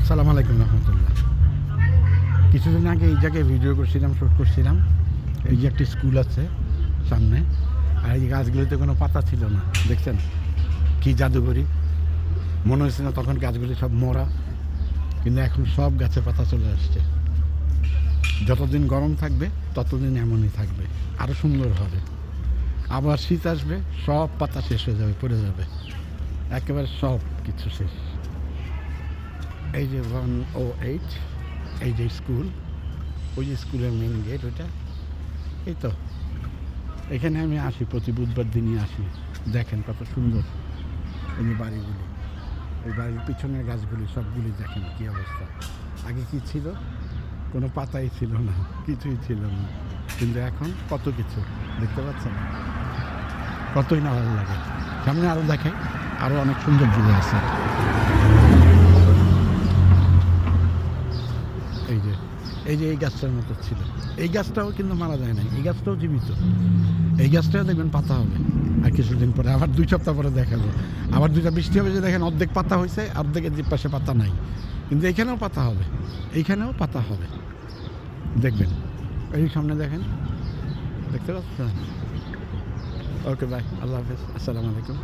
আসসালামু আলাইকুম রহমতুল্লাহ। কিছুদিন আগে এই জায়গায় ভিডিও করছিলাম, শ্যুট করছিলাম। এই যে একটি স্কুল আছে সামনে, আর এই গাছগুলিতে কোনো পাতা ছিল না। দেখছেন কি জাদুঘরি, মনে হচ্ছে না তখন গাছগুলি সব মরা, কিন্তু এখন সব গাছে পাতা চলে আসছে। যতদিন গরম থাকবে ততদিন এমনই থাকবে, আরও সুন্দর হবে। আবার শীত আসবে, সব পাতা শেষ হয়ে যাবে, পড়ে যাবে, একেবারে সব কিছু শেষ। এই যে 108, এই যে স্কুল, ওই যে স্কুলের মেন গেট ওইটা। এই তো এখানে আমি আসি, প্রতি বুধবার দিনই আসি। দেখেন কত সুন্দর এই যে বাড়িগুলি, এই বাড়ির পিছনের গাছগুলি সবগুলি দেখেন কী অবস্থা। আগে কি ছিল? কোনো পাতাই ছিল না, কিছুই ছিল না, কিন্তু এখন কত কিছু দেখতে পাচ্ছেন। কতই না ভালো লাগে। সামনে আরও দেখে, আরও অনেক সুন্দর জিনিস আছে। এই যে এই গাছটার মতো ছিল, এই গাছটাও কিন্তু মারা যায় না, এই গাছটাও জীবিত। এই গাছটাও দেখবেন পাতা হবে আর কিছুদিন পরে, আবার 2 সপ্তাহ পরে দেখাবো। আবার 2টা বৃষ্টি হবে, যে দেখেন অর্ধেক পাতা হয়েছে, অর্ধেকের যে পাশে পাতা নাই, কিন্তু এখানেও পাতা হবে, এইখানেও পাতা হবে, দেখবেন। এই সামনে দেখেন, দেখতে পাচ্ছেন। ওকে, বাই, আল্লাহ হাফেজ, আসসালামু আলাইকুম।